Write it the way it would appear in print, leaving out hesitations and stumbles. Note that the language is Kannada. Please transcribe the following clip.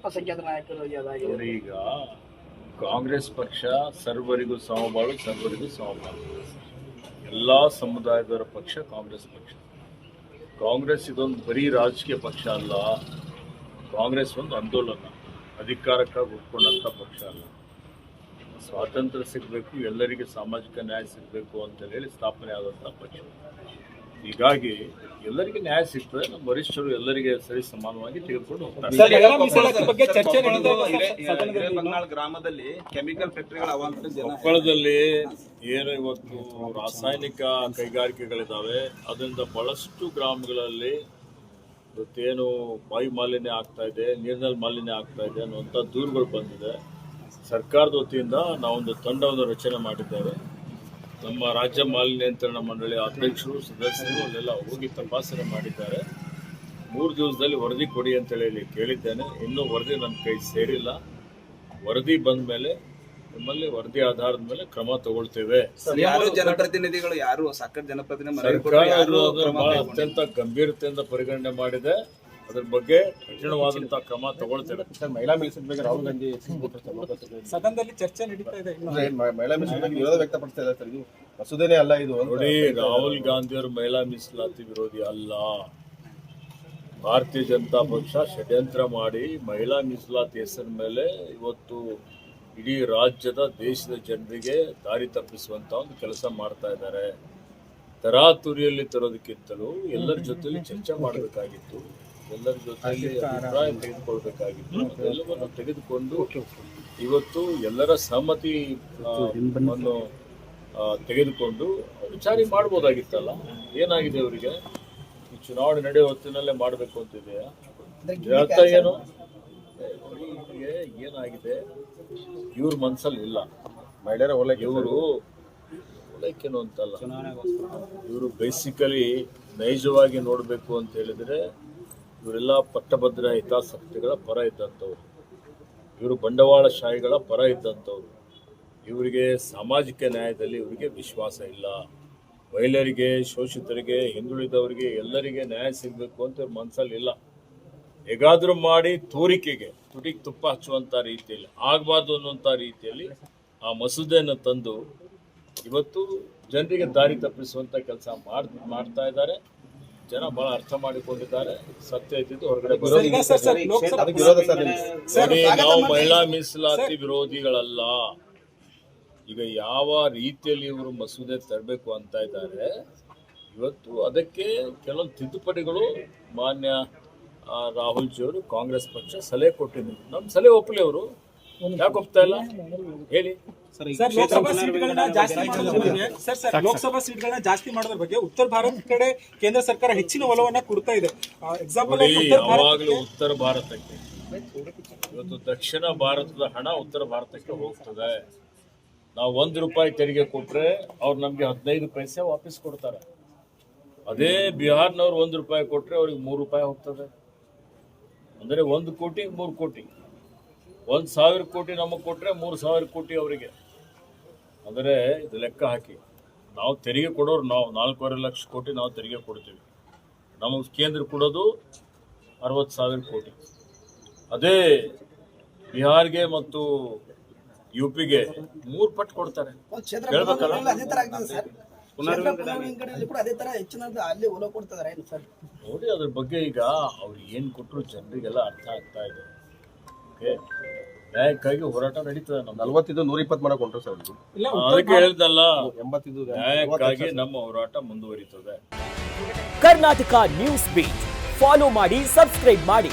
ಅಲ್ಪಸಂಖ್ಯಾತ ನಾಯಕರು ನೋಡಿ, ಈಗ ಕಾಂಗ್ರೆಸ್ ಪಕ್ಷ ಸರ್ವರಿಗೂ ಸಮಬಾಳು, ಸರ್ವರಿಗೂ ಸಮಬಾಳು. ಎಲ್ಲ ಸಮುದಾಯದವರ ಪಕ್ಷ ಕಾಂಗ್ರೆಸ್ ಪಕ್ಷ. ಕಾಂಗ್ರೆಸ್ ಇದೊಂದು ಬರೀ ರಾಜಕೀಯ ಪಕ್ಷ ಅಲ್ಲ. ಕಾಂಗ್ರೆಸ್ ಒಂದು ಆಂದೋಲನ, ಅಧಿಕಾರಕ್ಕಾಗಿ ಹುಟ್ಕೊಂಡಂಥ ಪಕ್ಷ ಅಲ್ಲ. ಸ್ವಾತಂತ್ರ್ಯ ಸಿಗಬೇಕು, ಎಲ್ಲರಿಗೆ ಸಾಮಾಜಿಕ ನ್ಯಾಯ ಸಿಗಬೇಕು ಅಂತ ಹೇಳಿ ಸ್ಥಾಪನೆ ಆದಂಥ ಪಕ್ಷ. ಹೀಗಾಗಿ ಎಲ್ಲರಿಗೆ ನ್ಯಾಯ ಸಿಗ್ತದೆ. ನಮ್ಮ ವರಿಷ್ಠರು ಎಲ್ಲರಿಗೆ ಸರಿ ಸಮಾನವಾಗಿ ತೆಗೆದುಕೊಂಡು ಹೋಗ್ತಾರೆ. ಗ್ರಾಮದಲ್ಲಿ ಕೆಮಿಕಲ್ ಫ್ಯಾಕ್ಟರಿಗಳ ಕೊಪ್ಪಳದಲ್ಲಿ ಏನು ಇವತ್ತು ರಾಸಾಯನಿಕ ಕೈಗಾರಿಕೆಗಳಿದ್ದಾವೆ, ಅದರಿಂದ ಬಹಳಷ್ಟು ಗ್ರಾಮಗಳಲ್ಲಿ ಇವತ್ತೇನು ವಾಯು ಮಾಲಿನ್ಯ ಆಗ್ತಾ ಇದೆ, ನೀರಿನಲ್ಲಿ ಮಾಲಿನ್ಯ ಆಗ್ತಾ ಇದೆ ಅನ್ನುವಂಥ ದೂರುಗಳು ಬಂದಿದೆ. ಸರ್ಕಾರದ ವತಿಯಿಂದ ನಾವೊಂದು ತಂಡವನ್ನು ರಚನೆ ಮಾಡಿದ್ದೇವೆ. ನಮ್ಮ ರಾಜ್ಯ ಮಾಲಿನ್ಯ ನಿಯಂತ್ರಣ ಮಂಡಳಿ ಅಧ್ಯಕ್ಷರು, ಸದಸ್ಯರು ಅಲ್ಲೆಲ್ಲ ಹೋಗಿ ತಪಾಸಣೆ ಮಾಡಿದ್ದಾರೆ. 3 ದಿವಸದಲ್ಲಿ ವರದಿ ಕೊಡಿ ಅಂತೇಳಿ ಕೇಳಿದ್ದೇನೆ. ಇನ್ನೂ ವರದಿ ನನ್ನ ಕೈ ಸೇರಿಲ್ಲ. ವರದಿ ಬಂದ ಮೇಲೆ ನಿಮ್ಮಲ್ಲಿ ವರದಿ ಆಧಾರದ ಮೇಲೆ ಕ್ರಮ ತಗೊಳ್ತೇವೆ. ಯಾರು ಜನಪ್ರತಿನಿಧಿಗಳು ಯಾರು ಸಾಕಷ್ಟು ಜನಪ್ರತಿನಿಧಿ ಸರ್ಕಾರ ಬಹಳ ಅತ್ಯಂತ ಗಂಭೀರತೆಯಿಂದ ಪರಿಗಣನೆ ಮಾಡಿದೆ. ಅದ್ರ ಬಗ್ಗೆ ಕಠಿಣವಾದಂತಹ ಕ್ರಮ ತಗೊಳ್ತೇವೆ. ಮಹಿಳಾ ಮೀಸಲು ಬಗ್ಗೆ ರಾಹುಲ್ ಗಾಂಧಿ ಸದನದಲ್ಲಿ ಚರ್ಚೆ ನಡೀತಾ ಇದೆ. ಮಹಿಳಾ ಮೀಸಲು ಬಗ್ಗೆ ವಿರೋಧ ವ್ಯಕ್ತಪಡಿಸ್ತಾ ಇದ್ದಾರೆ ಸರ್. ಇದು ಮಸೂದೆನೇ ಅಲ್ಲ ಇದು. ನೋಡಿ, ರಾಹುಲ್ ಗಾಂಧಿ ಅವರು ಮಹಿಳಾ ಮೀಸಲಾತಿ ವಿರೋಧಿ ಅಲ್ಲ. ಭಾರತೀಯ ಜನತಾ ಪಕ್ಷ ಷಡ್ಯಂತ್ರ ಮಾಡಿ ಮಹಿಳಾ ಮೀಸಲಾತಿ ಹೆಸರಿನ ಮೇಲೆ ಇವತ್ತು ಇಡೀ ರಾಜ್ಯದ ದೇಶದ ಜನರಿಗೆ ದಾರಿ ತಪ್ಪಿಸುವಂತ ಒಂದು ಕೆಲಸ ಮಾಡ್ತಾ ಇದ್ದಾರೆ. ತರಾತುರಿಯಲ್ಲಿ ತರೋದಕ್ಕಿಂತಲೂ ಎಲ್ಲರ ಜೊತೆಲಿ ಚರ್ಚೆ ಮಾಡಬೇಕಾಗಿತ್ತು, ಎಲ್ಲರ ಜೊತೆಯಲ್ಲಿ ಅಭಿಪ್ರಾಯ ತೆಗೆದುಕೊಳ್ಬೇಕಾಗಿತ್ತು. ಅದೆಲ್ಲವನ್ನು ತೆಗೆದುಕೊಂಡು ಇವತ್ತು ಎಲ್ಲರ ಸಹಮತಿಯನ್ನು ತೆಗೆದುಕೊಂಡು ವಿಚಾರಣೆ ಮಾಡ್ಬೋದಾಗಿತ್ತಲ್ಲ. ಏನಾಗಿದೆ ಅವರಿಗೆ? ಈ ಚುನಾವಣೆ ನಡೆಯೋ ಹೊತ್ತಿನಲ್ಲೇ ಮಾಡಬೇಕು ಅಂತಿದೆಯಾ? ಅರ್ಥ ಏನು? ಏನಾಗಿದೆ, ಇವ್ರ ಮನಸ್ಸಲ್ಲಿ ಇಲ್ಲ. ಮಹಿಳೆಯರ ಇವರು ಓಲೈಕೆನು ಅಂತಲ್ಲ, ಇವರು ಬೇಸಿಕಲಿ ನೈಜವಾಗಿ ನೋಡಬೇಕು ಅಂತ ಹೇಳಿದ್ರೆ ಇವರೆಲ್ಲ ಪಟ್ಟಭದ್ರ ಹಿತಾಸಕ್ತಿಗಳ ಪರ ಇದ್ದಂಥವ್ರು. ಇವರು ಬಂಡವಾಳಶಾಹಿಗಳ ಪರ ಇದ್ದಂಥವ್ರು. ಇವರಿಗೆ ಸಾಮಾಜಿಕ ನ್ಯಾಯದಲ್ಲಿ ಇವರಿಗೆ ವಿಶ್ವಾಸ ಇಲ್ಲ. ಮಹಿಳೆಯರಿಗೆ, ಶೋಷಿತರಿಗೆ, ಹಿಂದುಳಿದವರಿಗೆ ಎಲ್ಲರಿಗೆ ನ್ಯಾಯ ಸಿಗಬೇಕು ಅಂತ ಇವ್ರ ಮನಸ್ಸಲ್ಲಿ ಇಲ್ಲ. ಹೇಗಾದರೂ ಮಾಡಿ ತೋರಿಕೆಗೆ ತುಟಿಗೆ ತುಪ್ಪ ಹಚ್ಚುವಂಥ ರೀತಿಯಲ್ಲಿ, ಆಗಬಾರ್ದು ಅನ್ನುವಂಥ ರೀತಿಯಲ್ಲಿ ಆ ಮಸೂದೆಯನ್ನು ತಂದು ಇವತ್ತು ಜನರಿಗೆ ದಾರಿ ತಪ್ಪಿಸುವಂಥ ಕೆಲಸ ಮಾಡ್ತಾ ಇದ್ದಾರೆ. ಜನ ಬಹಳ ಅರ್ಥ ಮಾಡಿಕೊಂಡಿದ್ದಾರೆ. ಸತ್ಯ ಇದ್ದಿದ್ದು ಹೊರಗಡೆ ಬರೋದು. ನಾವು ಮಹಿಳಾ ಮೀಸಲಾತಿ ವಿರೋಧಿಗಳಲ್ಲ. ಈಗ ಯಾವ ರೀತಿಯಲ್ಲಿ ಇವರು ಮಸೂದೆ ತರಬೇಕು ಅಂತ ಇದ್ದಾರೆ, ಇವತ್ತು ಅದಕ್ಕೆ ಕೆಲವೊಂದು ತಿದ್ದುಪಡಿಗಳು ಮಾನ್ಯ ರಾಹುಲ್ ಜಿ ಅವರು ಕಾಂಗ್ರೆಸ್ ಪಕ್ಷ ಸಲಹೆ ಕೊಟ್ಟಿದ್ರು. ನಮ್ಮ ಸಲಹೆ ಒಪ್ಪಲಿ. ಅವರು ಯಾಕೆ ಒಪ್ತಾ ಇಲ್ಲ ಹೇಳಿ? ಲೋಕಸಭಾ ಸೀಟ್ಗಳನ್ನ ಜಾಸ್ತಿ ಮಾಡೋದ್ರ ಬಗ್ಗೆ ಉತ್ತರ ಭಾರತ ಕಡೆ ಕೇಂದ್ರ ಸರ್ಕಾರ ಹೆಚ್ಚಿನ ಒಲವನ್ನ ಕೊಡ್ತಾ ಇದೆ. ಎಕ್ಸಾಂಪಲ್ ಯಾವಾಗಲೂ ಉತ್ತರ ಭಾರತಕ್ಕೆ, ಇವತ್ತು ದಕ್ಷಿಣ ಭಾರತದ ಹಣ ಉತ್ತರ ಭಾರತಕ್ಕೆ ಹೋಗ್ತದೆ. ನಾವು ₹1 ತೆರಿಗೆ ಕೊಟ್ರೆ ಅವ್ರು ನಮ್ಗೆ 15 ಪೈಸೆ ವಾಪಸ್ ಕೊಡ್ತಾರೆ. ಅದೇ ಬಿಹಾರ್ನವ್ರು ₹1 ಕೊಟ್ರೆ ಅವ್ರಿಗೆ ₹3 ಹೋಗ್ತದೆ. ಅಂದರೆ 1 ಕೋಟಿ 3 ಕೋಟಿ. 1,000 ಕೋಟಿ ನಮಗೆ ಕೊಟ್ರೆ 3,000 ಕೋಟಿ ಅವರಿಗೆ. ಅಂದರೆ ಇದು ಲೆಕ್ಕ ಹಾಕಿ, ನಾವು ತೆರಿಗೆ ಕೊಡೋರು ನಾವು 4.5 ಲಕ್ಷ ಕೋಟಿ ನಾವು ತೆರಿಗೆ ಕೊಡ್ತೀವಿ. ನಮಗೆ ಕೇಂದ್ರ ಕೊಡೋದು 60,000 ಕೋಟಿ. ಅದೇ ಬಿಹಾರ್ಗೆ ಮತ್ತು UPಗೆ 3 ಪಟ್ಟು ಕೊಡ್ತಾರೆ. ಹೇಳ್ಬೇಕಲ್ಲ. ನೋಡಿ, ಅದ್ರ ಬಗ್ಗೆ ಈಗ ಅವ್ರು ಏನು ಕೊಟ್ಟರು ಜನರಿಗೆಲ್ಲ ಅರ್ಥ ಆಗ್ತಾ ಇದೆ. ಓಕೆ, ನ್ಯಾಯಕ್ಕಾಗಿ ಹೋರಾಟ ನಡೀತದೆ. 40 120 ಮಾಡಕ್ ಹೊಂಟ್ರು ಸರ್. ಅದಕ್ಕೆ ಹೇಳ್ದಲ್ಲ, ನ್ಯಾಯಕ್ಕಾಗಿ ನಮ್ಮ ಹೋರಾಟ ಮುಂದುವರಿತದೆ. ಕರ್ನಾಟಕ ನ್ಯೂಸ್ ಬೀಟ್ ಫಾಲೋ ಮಾಡಿ, ಸಬ್ಸ್ಕ್ರೈಬ್ ಮಾಡಿ.